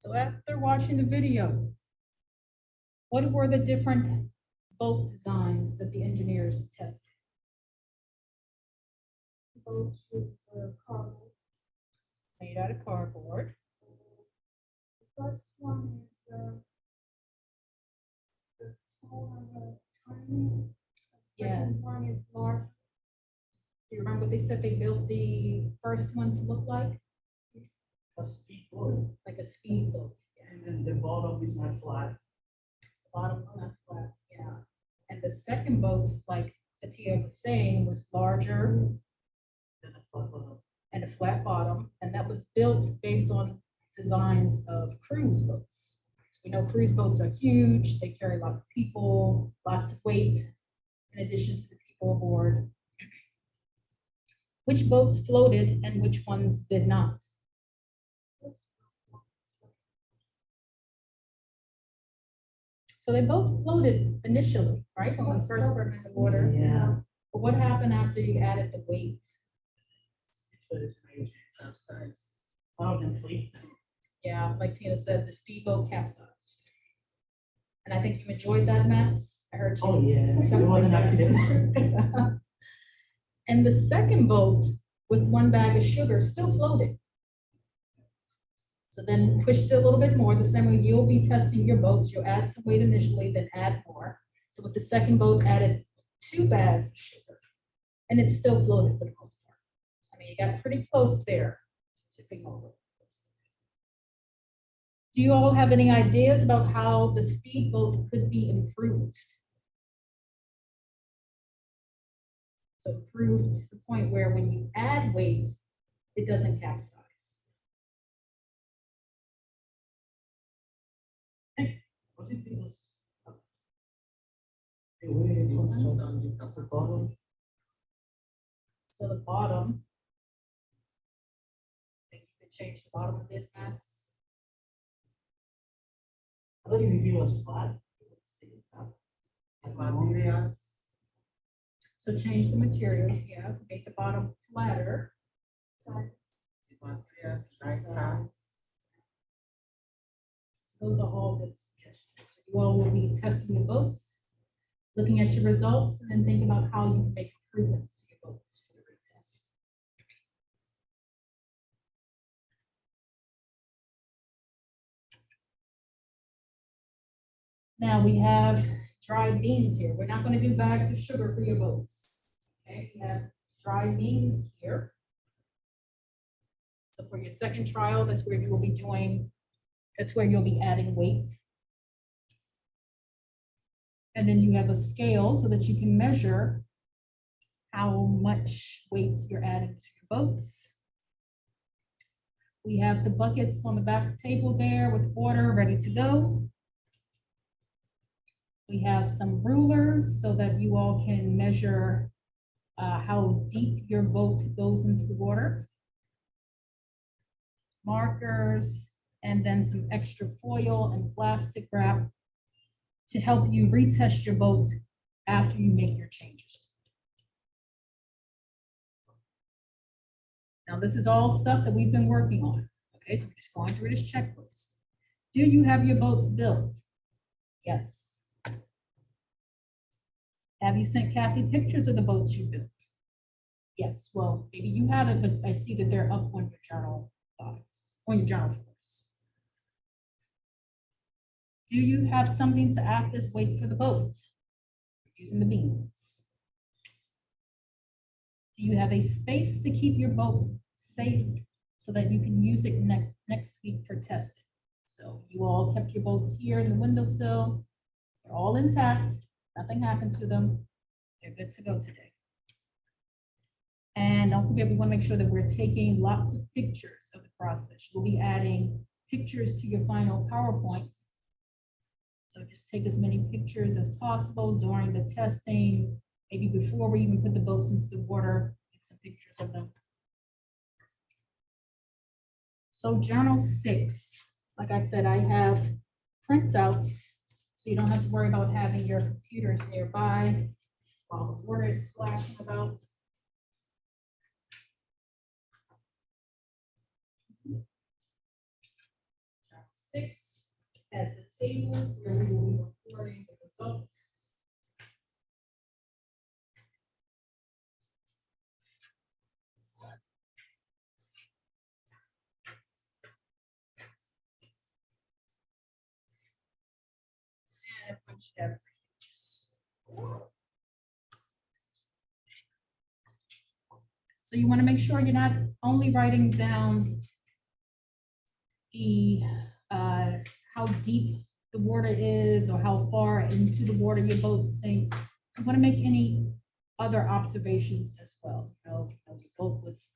So after watching the video, what were the different boat designs that the engineers tested? Boats with carbon. Made out of cardboard. The first one is the tall and the tiny. The Yes. second one is large. Do you remember what they said they built the first one to look like? A speedboat, Like a speedboat. Yeah. and then the bottom is not flat. The bottom's not flat, yeah. And the second boat, like Atia was saying, was larger Then a flat bottom. and a flat bottom, and that was built based on designs of cruise boats. So we know cruise boats are huge, they carry lots of people, lots of weight, in addition to the people aboard. Which boats floated and which ones did not? So they both floated initially, right, when we first put them in the water. Yeah. But what happened after you added the weight? So it's major capsize. One of them fleet. Yeah, like Tina said, the speedboat capsized. And I think you enjoyed that, Max. I heard you. Oh, yeah, it was an accident. And the second boat with one bag of sugar still floated. So then push it a little bit more. The same way you'll be testing your boats. You'll add some weight initially, then add more. So with the second boat, added 2 bags of sugar. And it still floated for the most part. I mean, you got pretty close there to tipping over. Do you all have any ideas about how the speedboat could be improved? So improved to the point where when you add weights, it doesn't capsize. What if it was the way it was at the bottom? So the bottom, I think you could change the bottom a bit, Max. I thought if it was flat, it would stay up. And materials, So change the materials, yeah, make the bottom flatter. the materials, dry cast. So those are all good suggestions. So you all will be testing your boats, looking at your results, and then think about how you can make improvements to your boats for the retest. Now we have dried beans here. We're not going to do bags of sugar for your boats. Okay, we have dried beans here. So for your second trial, that's where you will be doing, that's where you'll be adding weight. And then you have a scale so that you can measure how much weight you're adding to your boats. We have the buckets on the back table there with water ready to go. We have some rulers so that you all can measure how deep your boat goes into the water. Markers, and then some extra foil and plastic wrap to help you retest your boat after you make your changes. Now, this is all stuff that we've been working on. Okay, so we're just going through this checklist. Do you have your boats built? Yes. Have you sent Kathy pictures of the boats you built? Yes, well, maybe you haven't, but I see that they're up on your journal docs, on your journal forms. Do you have something to act as weight for the boat? Using the beams. Do you have a space to keep your boat safe so that you can use it next week for testing? So you all kept your boats here in the windowsill. They're all intact. Nothing happened to them. They're good to go today. And don't forget, we want to make sure that we're taking lots of pictures of the process. We'll be adding pictures to your final PowerPoint. So just take as many pictures as possible during the testing, maybe before we even put the boats into the water, get some pictures of them. So journal 6, like I said, I have printouts, so you don't have to worry about having your computers nearby while the water is splashing about. 6 as the table where we will be recording the results. And a bunch of pages. So you want to make sure you're not only writing down the, how deep the water is or how far into the water your boat sinks. You want to make any other observations as well. You know, because your boat was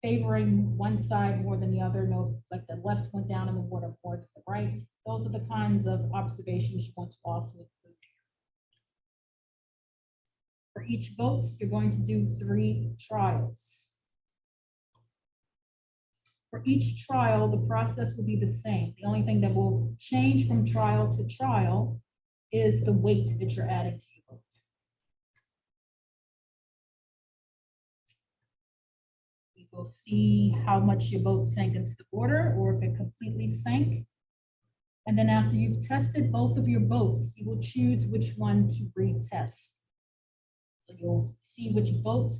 favoring one side more than the other, no, like the left went down in the water more than the right. Those are the kinds of observations you want to also include. For each boat, you're going to do 3 trials. For each trial, the process will be the same. The only thing that will change from trial to trial is the weight that you're adding to your boat. We will see how much your boat sank into the water or if it completely sank. And then after you've tested both of your boats, you will choose which one to retest. So you'll see which boat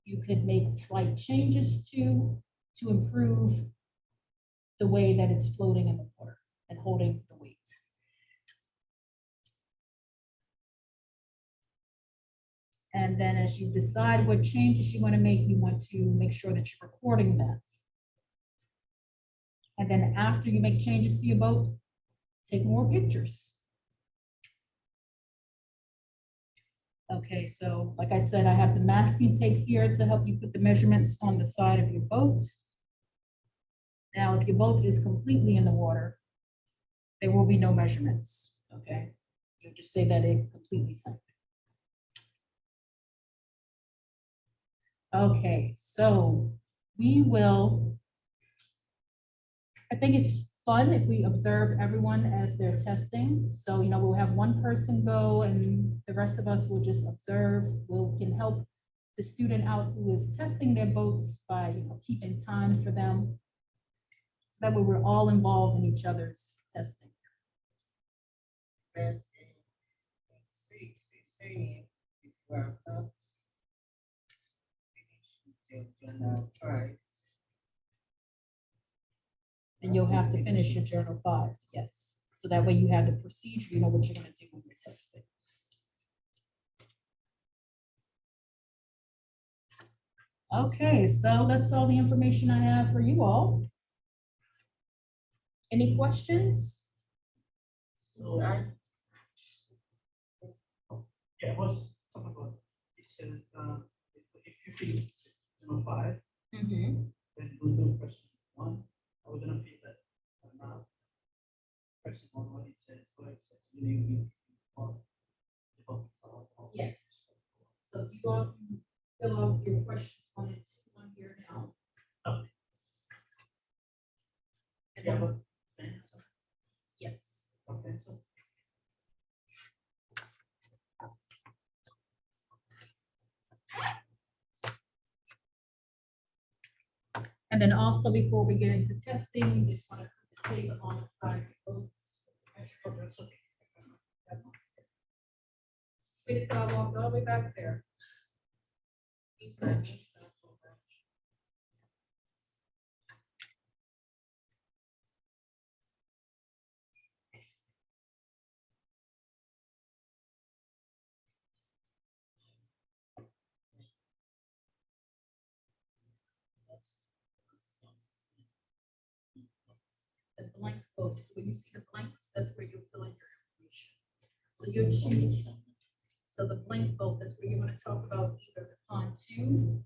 you could make slight changes to improve the way that it's floating in the water and holding the weight. And then as you decide what changes you want to make, you want to make sure that you're recording that. And then after you make changes to your boat, take more pictures. Okay, so like I said, I have the masking tape here to help you put the measurements on the side of your boat. Now, if your boat is completely in the water, there will be no measurements, okay? You'll just say that it completely sank. Okay, so we will, I think it's fun if we observe everyone as they're testing. So, you know, we'll have one person go and the rest of us will just observe. We can help the student out who is testing their boats by, you know, keeping time for them. So that way we're all involved in each other's testing. And six is saying if you are not finished your journal 5, And you'll have to finish your journal 5, yes. So that way you have the procedure, you know what you're gonna do when you're testing. Okay, so that's all the information I have for you all. Any questions? So, yeah, what's talking about? It says, if you finish, you know, 5, Mhm. then go to question 1. I was gonna feel that now. Question 1, what it says, you need Yes. So if you go out and fill out your questions on it, on here now. Okay. And Yeah, then, but, yes. okay, so. And then also before we get into testing, you just want to put the tape on the side of your boats. Wait until I walk all the way back there. he said, The blank boats, when you see the blanks, that's where you'll fill in your information. So you'll choose, so the blank boat, that's where you're gonna talk about either the pontoon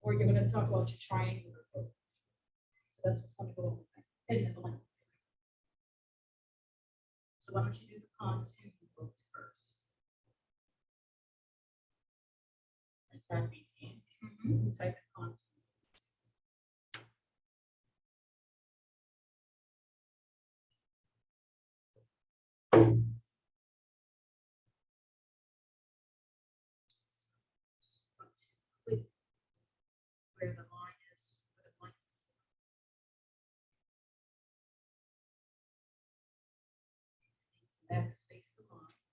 or you're gonna talk about your triangular boat. So that's what's gonna go in the blank. So why don't you do the pontoon boat first? and type it in. You type in pontoon. Click where the line is, for the blank. backspace the line.